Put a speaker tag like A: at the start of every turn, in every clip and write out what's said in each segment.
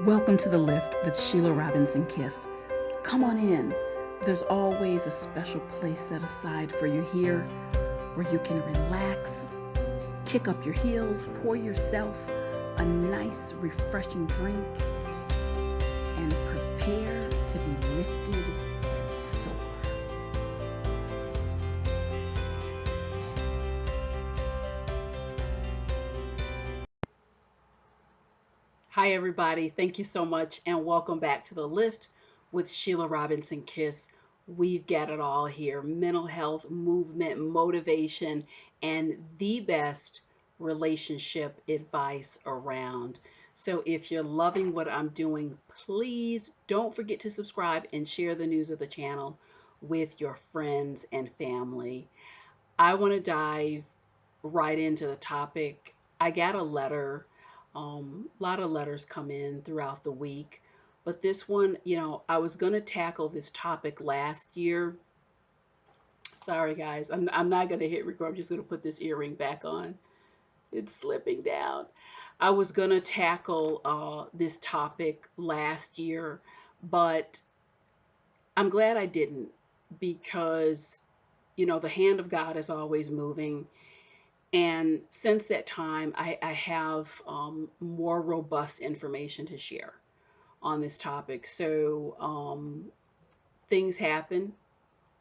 A: Welcome to the lift with Sheila Robinson Kiss. Come on in. There's always a special place set aside for you here where you can relax, kick up your heels, pour yourself a nice, refreshing drink, and prepare to be lifted and soar. Hi, everybody. Thank you so much, and welcome back to the lift with Sheila Robinson Kiss. We've got it all here: mental health, movement, motivation, and the best relationship advice around. So, if you're loving what I'm doing, please don't forget to subscribe and share the news of the channel with your friends and family. I want to dive right into the topic. I got a letter. A lot of letters come in throughout the week, but this one, I was going to tackle this topic last year. Sorry, guys, I'm not going to hit record. I'm just going to put this earring back on. It's slipping down. I was going to tackle this topic last year, but I'm glad I didn't because, the hand of God is always moving. And since that time, I have more robust information to share on this topic. So things happen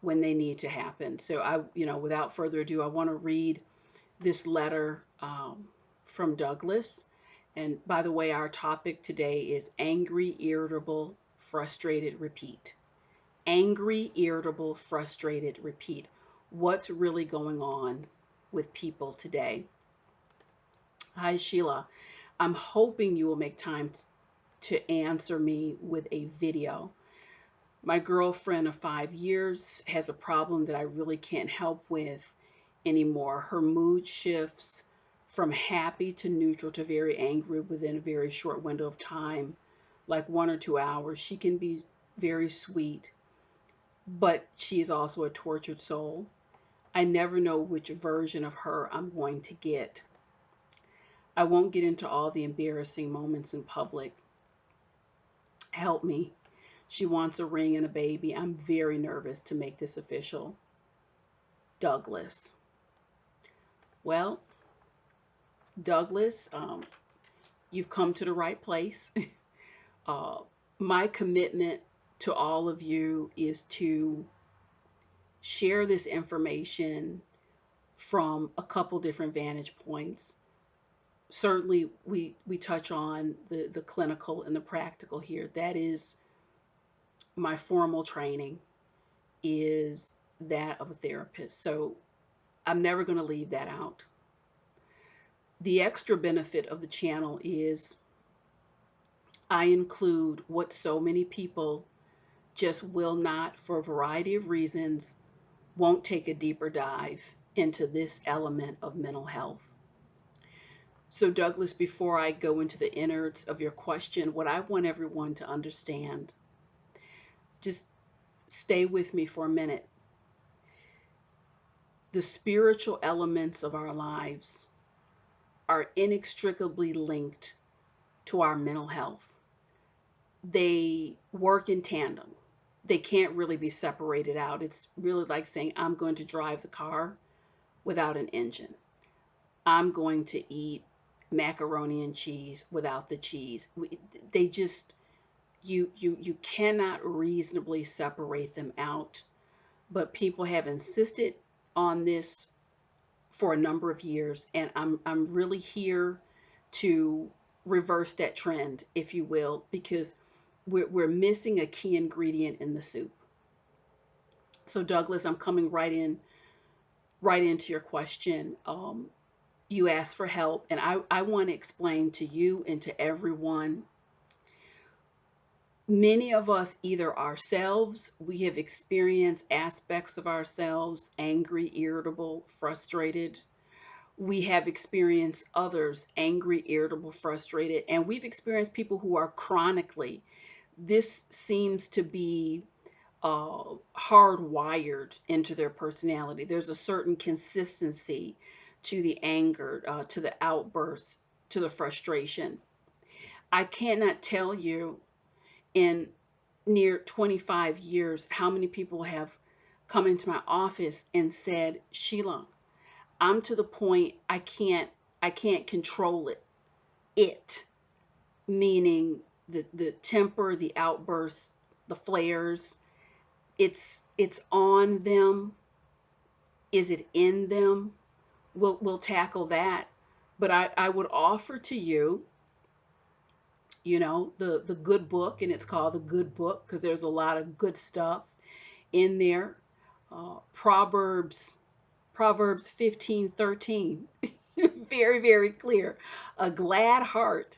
A: when they need to happen. So without further ado, I want to read this letter from Douglas. And by the way, our topic today is angry, irritable, frustrated, repeat. Angry, irritable, frustrated, repeat. What's really going on with people today? Hi, Sheila. I'm hoping you will make time to answer me with a video. My girlfriend of 5 years has a problem that I really can't help with anymore. Her mood shifts from happy to neutral to very angry within a very short window of time, like 1 or 2 hours. She can be very sweet, but she is also a tortured soul. I never know which version of her I'm going to get. I won't get into all the embarrassing moments in public. Help me. She wants a ring and a baby. I'm very nervous to make this official. Douglas. Well, Douglas, you've come to the right place. uh, my commitment to all of you is to share this information from a couple different vantage points. Certainly, we touch on the clinical and the practical here. That is my formal training, is that of a therapist. So I'm never going to leave that out. The extra benefit of the channel is I include what so many people just will not, for a variety of reasons, won't take a deeper dive into this element of mental health. So, Douglas, before I go into the innards of your question, what I want everyone to understand, just stay with me for a minute. The spiritual elements of our lives are inextricably linked to our mental health. They work in tandem. They can't really be separated out. It's really like saying, I'm going to drive the car without an engine. I'm going to eat macaroni and cheese without the cheese. They just, you cannot reasonably separate them out. But people have insisted on this for a number of years, and I'm really here to reverse that trend, if you will, because we're missing a key ingredient in the soup. So, Douglas, I'm coming right into your question. You asked for help, and I want to explain to you and to everyone. Many of us, either ourselves, we have experienced aspects of ourselves angry, irritable, frustrated. We have experienced others angry, irritable, frustrated, and we've experienced people who are chronically. This seems to be hardwired into their personality. There's a certain consistency to the anger, to the outbursts, to the frustration. I cannot tell you in near 25 years how many people have come into my office and said, Sheila, I'm to the point I can't control it. It meaning the temper, the outbursts, the flares. It's on them. Is it in them? We'll tackle that. But I would offer to you, the good book, and it's called the good book because there's a lot of good stuff in there. Proverbs 15:13, very, very clear. A glad heart,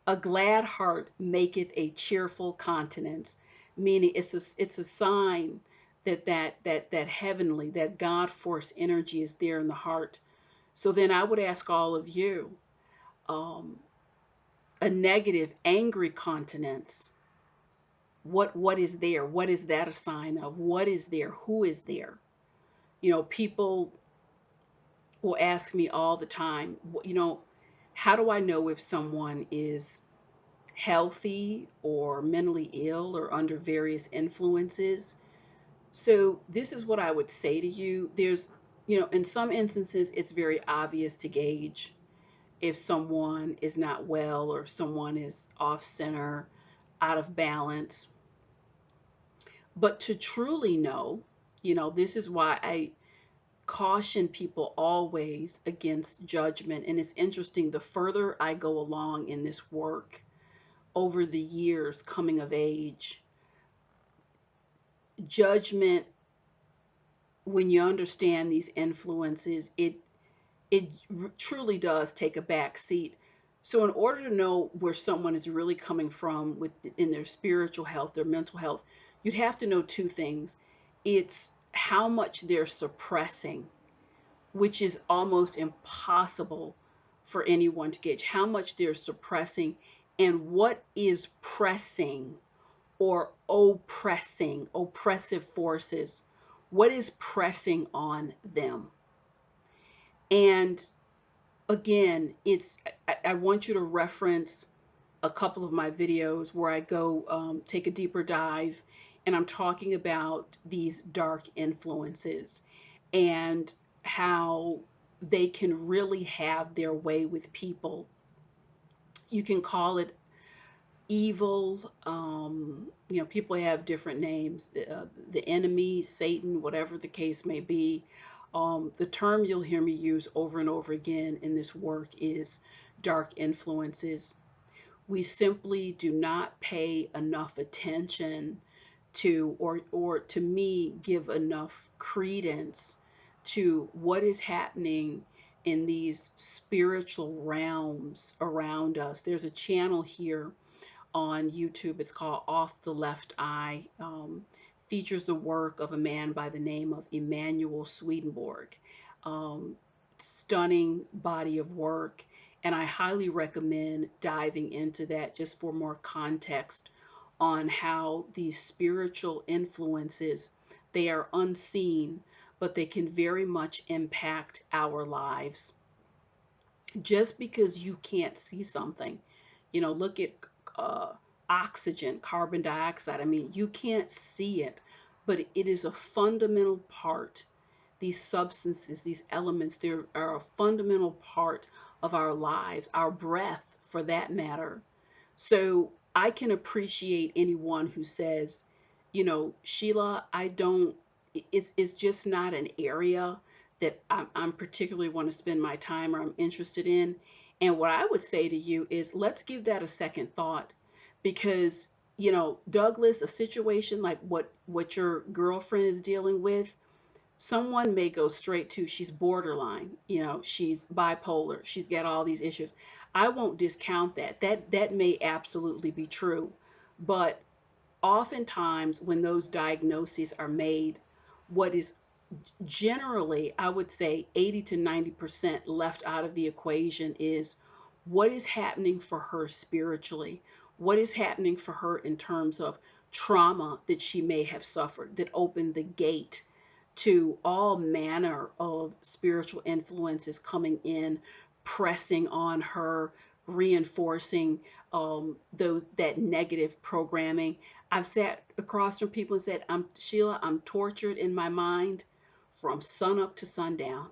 A: a glad heart maketh a cheerful countenance, meaning it's a sign that heavenly, that God force energy is there in the heart. So then I would ask all of you, um, a negative, angry countenance. What is there? What is that a sign of? What is there? Who is there? People will ask me all the time, how do I know if someone is healthy or mentally ill or under various influences? So, this is what I would say to you. In some instances, it's very obvious to gauge if someone is not well or someone is off center, out of balance. But to truly know, this is why I caution people always against judgment. And it's interesting, the further I go along in this work over the years coming of age, judgment, when you understand these influences, it truly does take a back seat. So in order to know where someone is really coming from in their spiritual health, their mental health, you'd have to know two things. It's how much they're suppressing, which is almost impossible for anyone to gauge how much they're suppressing, and what is pressing or oppressing, oppressive forces. What is pressing on them? And again, I want you to reference a couple of my videos where I go take a deeper dive, and I'm talking about these dark influences and how they can really have their way with people. You can call it evil. People have different names. The enemy, Satan, whatever the case may be. The term you'll hear me use over and over again in this work is dark influences. We simply do not pay enough attention to, or to me, give enough credence to what is happening in these spiritual realms around us. There's a channel here on YouTube. It's called Off the Left Eye. Features the work of a man by the name of Emanuel Swedenborg. Um, Stunning body of work, and I highly recommend diving into that just for more context on how these spiritual influences, they are unseen, but they can very much impact our lives. Just because you can't see something, look at uh, oxygen, carbon dioxide. I mean, you can't see it, but it is a fundamental part. These substances, these elements, they are a fundamental part of our lives, our breath for that matter. So I can appreciate anyone who says, Sheila, I don't, it's just not an area that I'm particularly want to spend my time or I'm interested in. And what I would say to you is let's give that a second thought, because, Douglas, a situation like what your girlfriend is dealing with, someone may go straight to she's borderline, she's bipolar, she's got all these issues. I won't discount that may absolutely be true, but oftentimes when those diagnoses are made, what is generally, I would say, 80 to 90% left out of the equation is what is happening for her spiritually, what is happening for her in terms of trauma that she may have suffered that opened the gate to all manner of spiritual influences coming in, pressing on her, reinforcing that negative programming. I've sat across from people and said, "I'm Sheila, I'm tortured in my mind from sunup to sundown.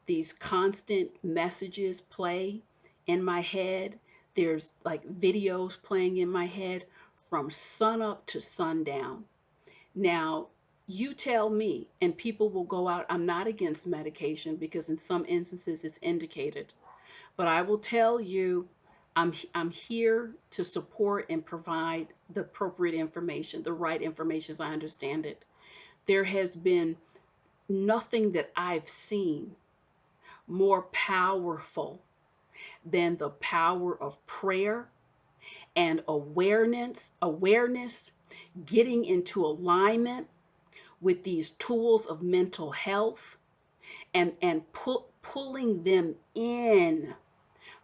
A: These constant messages play in my head. There's like videos playing in my head from sunup to sundown." Now, you tell me, and people will go out. I'm not against medication because in some instances it's indicated, but I will tell you, I'm here to support and provide the appropriate information, the right information as I understand it. There has been nothing that I've seen more powerful than the power of prayer and awareness, getting into alignment with these tools of mental health and pulling them in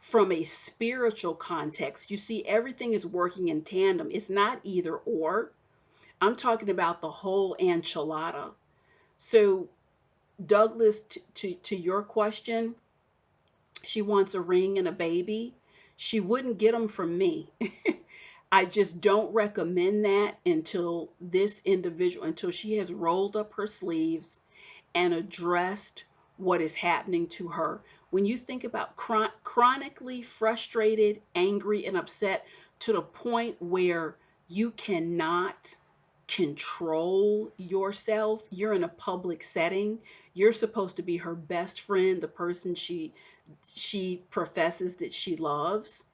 A: from a spiritual context. You see, everything is working in tandem. It's not either or. I'm talking about the whole enchilada. So, Douglas, to your question, she wants a ring and a baby. She wouldn't get them from me. I just don't recommend that until this individual, until she has rolled up her sleeves and addressed what is happening to her. When you think about chronically frustrated, angry, and upset to the point where you cannot control yourself, you're in a public setting, you're supposed to be her best friend, the person she professes that she loves,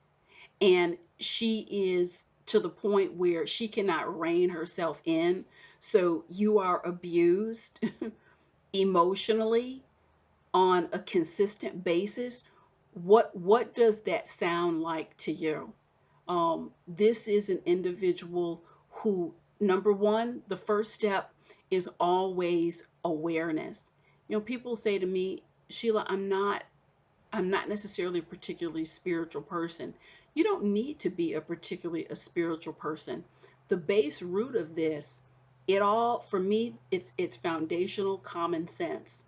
A: and she is to the point where she cannot rein herself in. So you are abused emotionally on a consistent basis. What does that sound like to you? This is an individual who, number one, the first step is always awareness. People say to me, Sheila, I'm not necessarily a particularly spiritual person. You don't need to be particularly a spiritual person. The base root of this, it all for me, it's foundational common sense.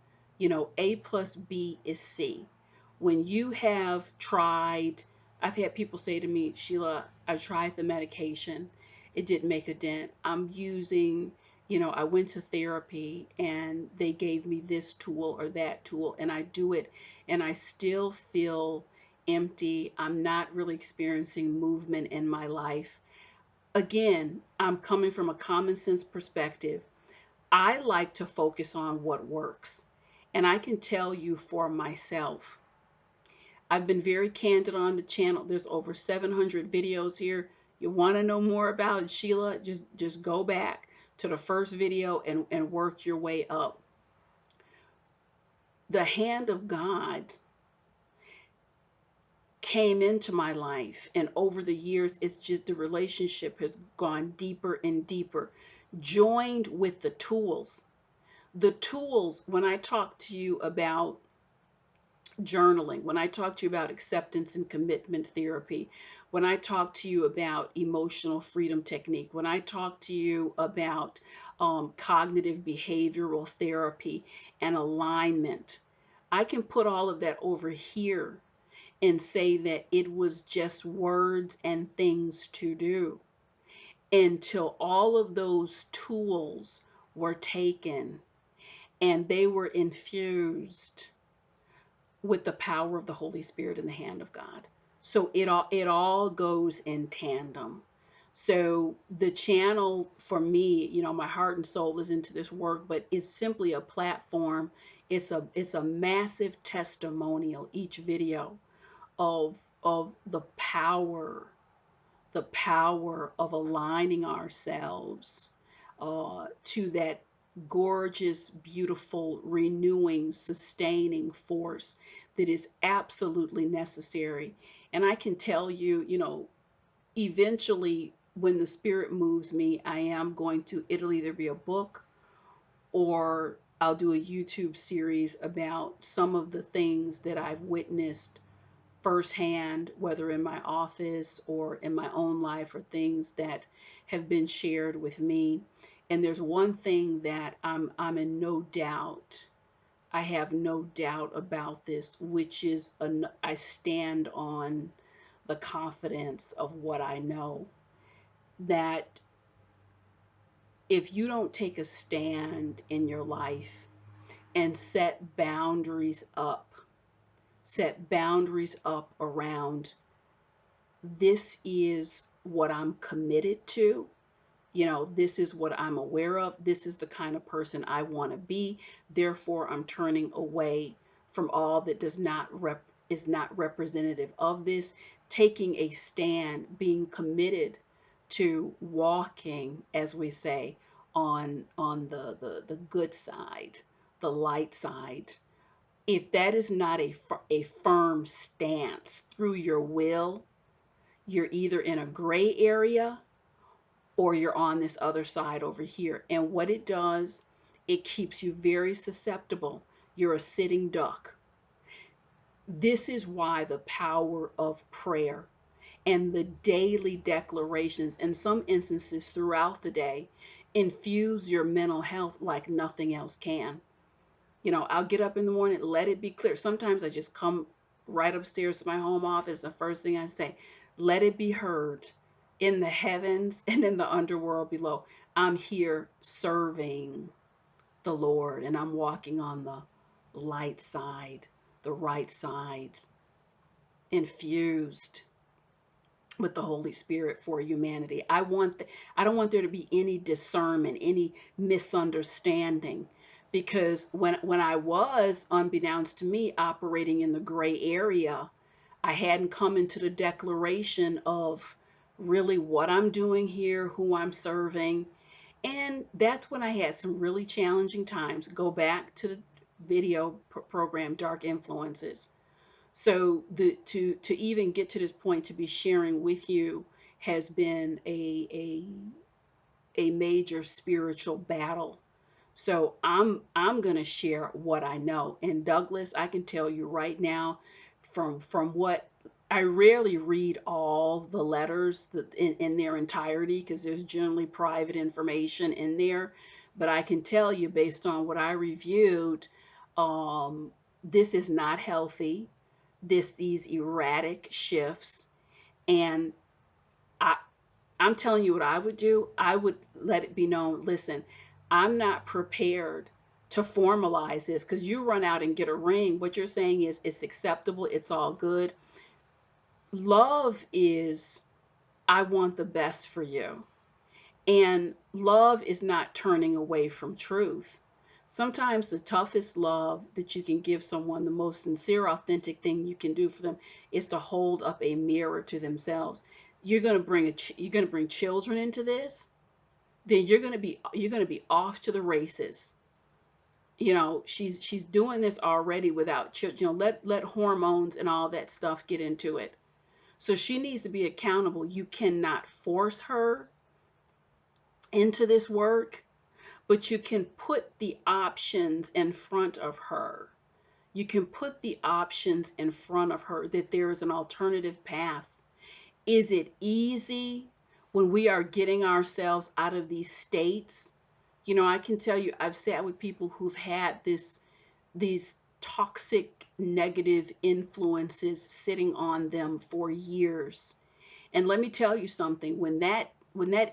A: A plus B is C. When you have tried, I've had people say to me, Sheila, I tried the medication. It didn't make a dent. I went to therapy and they gave me this tool or that tool, and I do it and I still feel empty. I'm not really experiencing movement in my life. Again, I'm coming from a common sense perspective. I like to focus on what works. And I can tell you for myself, I've been very candid on the channel. There's over 700 videos here. You want to know more about Sheila? Just go back to the first video and work your way up. The hand of God came into my life, and over the years it's just the relationship has gone deeper and deeper, joined with the tools. When I talk to you about journaling, when I talk to you about acceptance and commitment therapy, when I talk to you about emotional freedom technique, when I talk to you about cognitive behavioral therapy and alignment, I can put all of that over here and say that it was just words and things to do until all of those tools were taken and they were infused with the power of the Holy Spirit in the hand of God. So it all goes in tandem. So the channel for me, my heart and soul is into this work, but it's simply a platform. It's a massive testimonial, each video, of the power of aligning ourselves to that gorgeous, beautiful, renewing, sustaining force that is absolutely necessary. And I can tell you, eventually when the spirit moves me, it'll either be a book or I'll do a YouTube series about some of the things that I've witnessed firsthand, whether in my office or in my own life, or things that have been shared with me. And there's one thing that I'm in no doubt. I have no doubt about this, which is I stand on the confidence of what I know, that if you don't take a stand in your life and set boundaries up around, this is what I'm committed to, this is what I'm aware of, this is the kind of person I want to be, therefore I'm turning away from all that is not representative of this, taking a stand, being committed to walking, as we say, on the good side, the light side. If that is not a firm stance through your will, you're either in a gray area or you're on this other side over here. And what it does, it keeps you very susceptible. You're a sitting duck. This is why the power of prayer and the daily declarations, in some instances throughout the day, infuse your mental health like nothing else can. I'll get up in the morning, let it be clear. Sometimes I just come right upstairs to my home office. The first thing I say, let it be heard in the heavens and in the underworld below. I'm here serving the Lord, and I'm walking on the light side, the right side, infused with the Holy Spirit for humanity. I don't want there to be any discernment, any misunderstanding, because when I was, unbeknownst to me, operating in the gray area, I hadn't come into the declaration of really what I'm doing here, who I'm serving. And that's when I had some really challenging times. Go back to the video program Dark Influences. So to even get to this point to be sharing with you has been a major spiritual battle. So I'm going to share what I know. And Douglas, I can tell you right now, from what I rarely read all the letters in their entirety, because there's generally private information in there. But I can tell you, based on what I reviewed, this is not healthy. These erratic shifts, and I I'm telling you what I would do. I would let it be known, listen, I'm not prepared to formalize this, because you run out and get a ring. What you're saying is it's acceptable, it's all good. Love is, I want the best for you. And love is not turning away from truth. Sometimes the toughest love that you can give someone, the most sincere, authentic thing you can do for them, is to hold up a mirror to themselves. You're going to bring children into this, then you're going to be off to the races. She's doing this already without children. Let hormones and all that stuff get into it. So she needs to be accountable. You cannot force her into this work, but you can put the options in front of her. You can put the options in front of her, that there is an alternative path. Is it easy when we are getting ourselves out of these states? I can tell you, I've sat with people who've had these toxic negative influences sitting on them for years. And let me tell you something, when that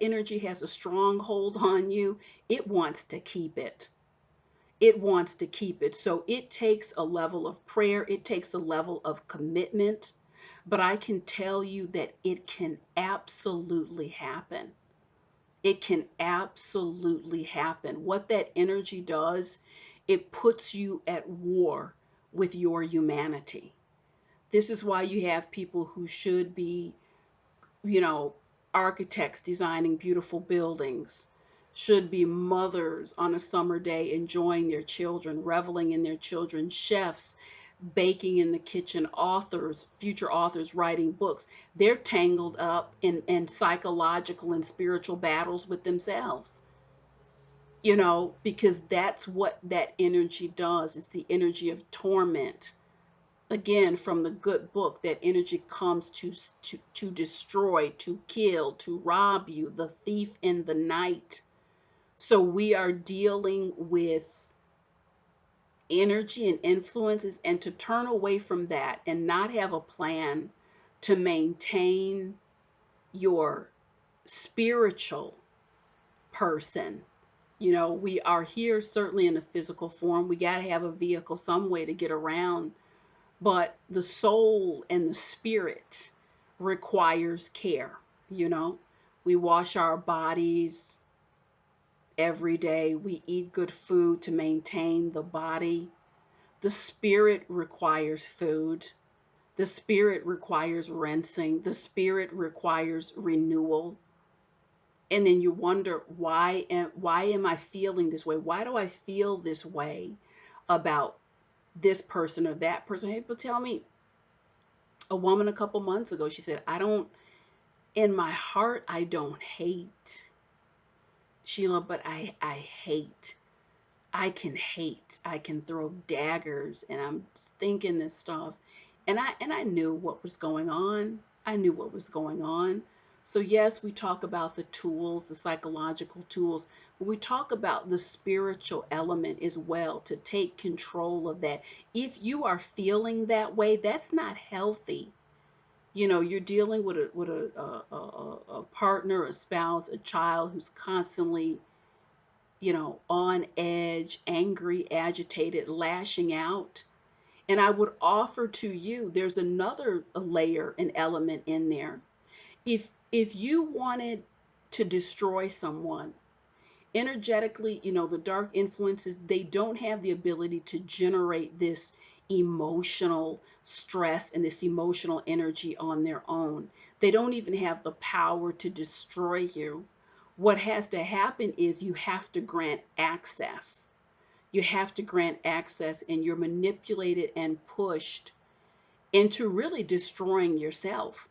A: energy has a strong hold on you, it wants to keep it. It wants to keep it. So it takes a level of prayer, it takes a level of commitment, but I can tell you that it can absolutely happen. It can absolutely happen. What that energy does, it puts you at war with your humanity. This is why you have people who should be, you know, architects designing beautiful buildings, should be mothers on a summer day enjoying their children, reveling in their children, chefs baking in the kitchen, authors, future authors writing books. They're tangled up in psychological and spiritual battles with themselves, because that's what that energy does. It's the energy of torment. Again, from the good book, that energy comes to destroy, to kill, to rob you, the thief in the night. So we are dealing with energy and influences, and to turn away from that and not have a plan to maintain your spiritual person. You know, we are here certainly in a physical form. We got to have a vehicle, some way to get around. But the soul and the spirit requires care. You know, we wash our bodies every day, we eat good food to maintain the body. The spirit requires food. The spirit requires rinsing. The spirit requires renewal. And then you wonder, why am I feeling this way? Why do I feel this way about this person or that person? Hey, but tell me, a woman a couple months ago, she said, I don't, in my heart, I don't hate, Sheila, but I hate. I can throw daggers, and I'm thinking this stuff. And I knew what was going on. I knew what was going on. So yes, we talk about the tools, the psychological tools, but we talk about the spiritual element as well, to take control of that. If you are feeling that way, that's not healthy. You know, you're dealing with a partner, a spouse, a child who's constantly, you know, on edge, angry, agitated, lashing out. And I would offer to you, there's another layer and element in there. If you wanted to destroy someone energetically, you know, the dark influences, they don't have the ability to generate this emotional stress and this emotional energy on their own. They don't even have the power to destroy you. What has to happen is you have to grant access. You have to grant access, and you're manipulated and pushed into really destroying yourself.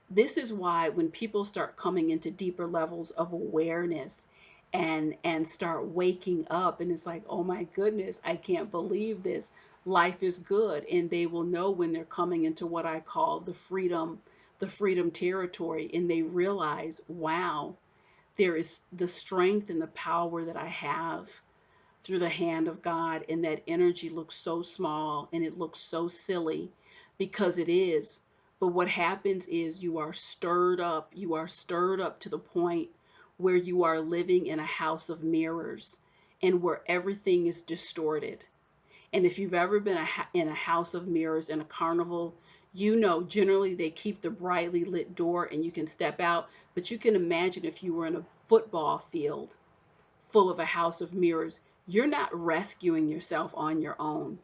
A: This is why when people start coming into deeper levels of awareness and start waking up, and it's like, oh my goodness, I can't believe this, life is good, and they will know when they're coming into what I call the freedom territory, and they realize, wow, there is the strength and the power that I have through the hand of God, and that energy looks so small and it looks so silly, because it is. But what happens is you are stirred up to the point where you are living in a house of mirrors, and where everything is distorted. And if you've ever been in a house of mirrors in a carnival, you know generally they keep the brightly lit door and you can step out. But you can imagine if you were in a football field full of a house of mirrors, you're not rescuing yourself on your own.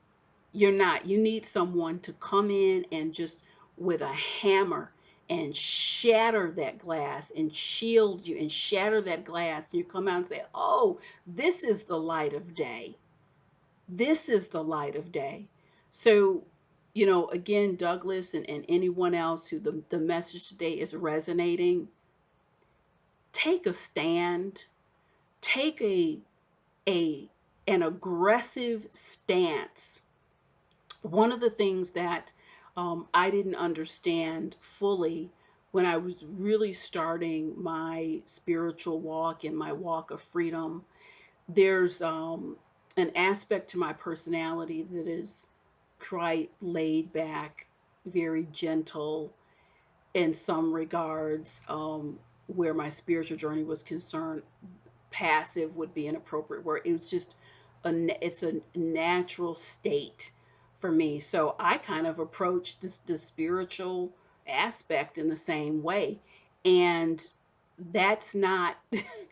A: You're not. You need someone to come in and just with a hammer and shatter that glass and shield you and shatter that glass. And you come out and say, oh, this is the light of day. This is the light of day. So, you know, again, Douglas and anyone else who the message today is resonating, take a stand, take a an aggressive stance. One of the things that I didn't understand fully when I was really starting my spiritual walk and my walk of freedom, there's an aspect to my personality that is quite laid back, very gentle in some regards, where my spiritual journey was concerned. Passive would be an appropriate word. It was just it's a natural state for me. So I kind of approach this the spiritual aspect in the same way. And that's not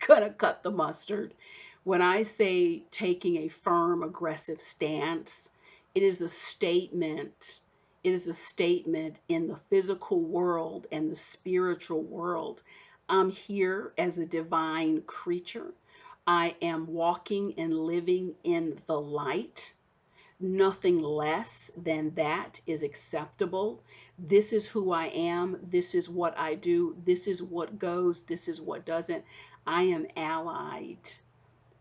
A: gonna cut the mustard. When I say taking a firm, aggressive stance, it is a statement. It is a statement in the physical world and the spiritual world. I'm here as a divine creature. I am walking and living in the light. Nothing less than that is acceptable. This is who I am. This is what I do. This is what goes. This is what doesn't. I am allied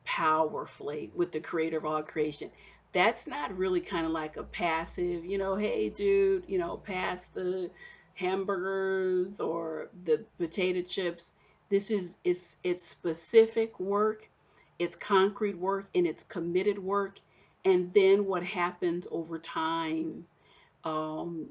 A: powerfully with the creator of all creation. That's not really kind of like a passive, you know, hey dude, you know, pass the hamburgers or the potato chips. This is it's specific work, it's concrete work, and it's committed work. And then what happens over time, um,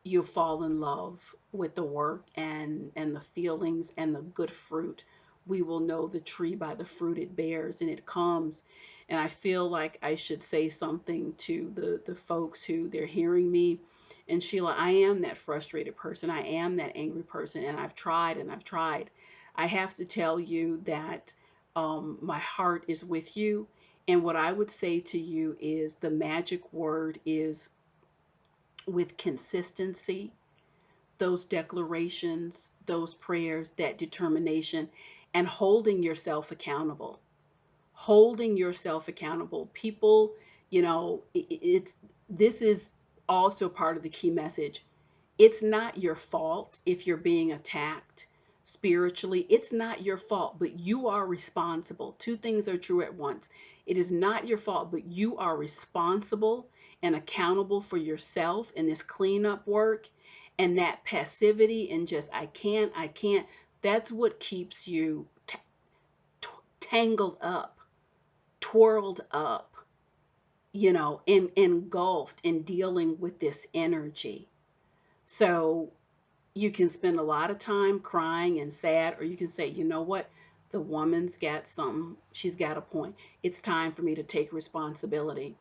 A: you'll fall in love with the work and the feelings and the good fruit. We will know the tree by the fruit it bears, and it comes. And I feel like I should say something to the folks who they're hearing me. And Sheila, I am that frustrated person. I am that angry person, and I've tried and I've tried. I have to tell you that my heart is with you. And what I would say to you is the magic word is with consistency, those declarations, those prayers, that determination, and holding yourself accountable. Holding yourself accountable. People, it's this is also part of the key message. It's not your fault if you're being attacked spiritually. It's not your fault, but you are responsible. Two things are true at once. It is not your fault, but you are responsible and accountable for yourself in this cleanup work. And that passivity and just, I can't, that's what keeps you tangled up, twirled up, engulfed in dealing with this energy. So you can spend a lot of time crying and sad, or you can say, you know what? The woman's got something. She's got a point. It's time for me to take responsibility.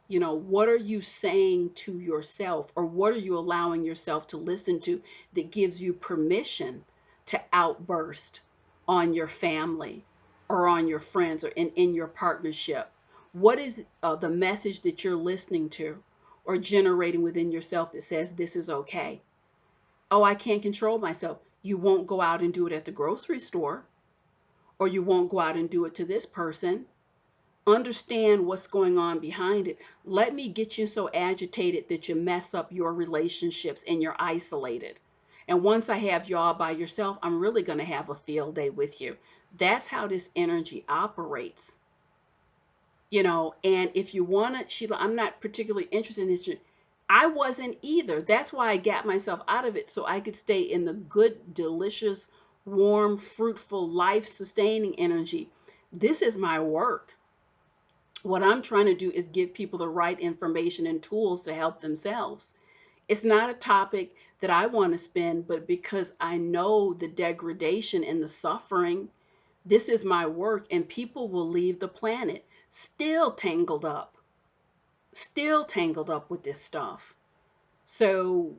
A: What are you saying to yourself, or what are you allowing yourself to listen to that gives you permission to outburst on your family or on your friends or in your partnership? What is the message that you're listening to or generating within yourself that says this is okay? Oh, I can't control myself. You won't go out and do it at the grocery store, or you won't go out and do it to this person. Understand what's going on behind it. Let me get you so agitated that you mess up your relationships and you're isolated. And once I have you all by yourself, I'm really going to have a field day with you. That's how this energy operates. And if you want to, Sheila, I'm not particularly interested in this. I wasn't either. That's why I got myself out of it, so I could stay in the good, delicious, warm, fruitful, life sustaining energy. This is my work. What I'm trying to do is give people the right information and tools to help themselves. It's not a topic that I want to spend, but because I know the degradation and the suffering, this is my work, and people will leave the planet still tangled up with this stuff. So,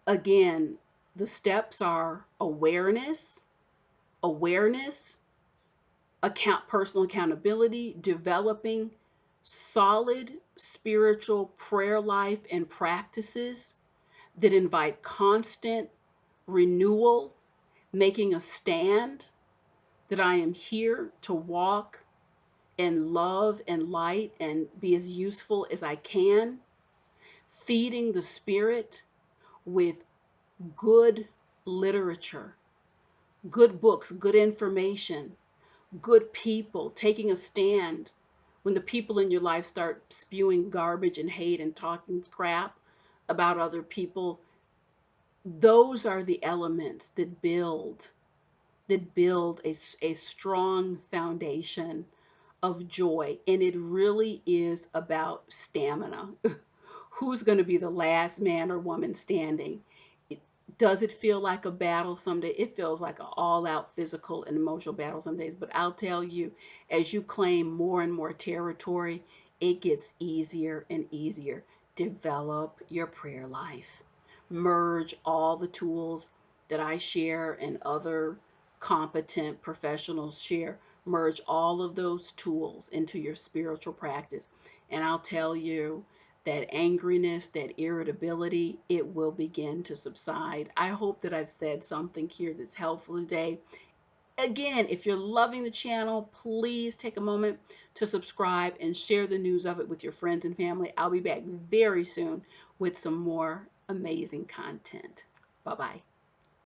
A: again, the steps are awareness, personal accountability, developing solid spiritual prayer life and practices that invite constant renewal, making a stand that I am here to walk in love and light and be as useful as I can, feeding the spirit with good literature, good books, good information, good people, taking a stand when the people in your life start spewing garbage and hate and talking crap about other people. Those are the elements that build a strong foundation of joy. And it really is about stamina. Who's going to be the last man or woman standing? Does it feel like a battle some day? It feels like an all out physical and emotional battle some days. But I'll tell you, as you claim more and more territory, it gets easier and easier. Develop your prayer life. Merge all the tools that I share and other competent professionals share. Merge all of those tools into your spiritual practice. And I'll tell you, that angriness, that irritability, it will begin to subside. I hope that I've said something here that's helpful today. Again, if you're loving the channel, please take a moment to subscribe and share the news of it with your friends and family. I'll be back very soon with some more amazing content. Bye-bye.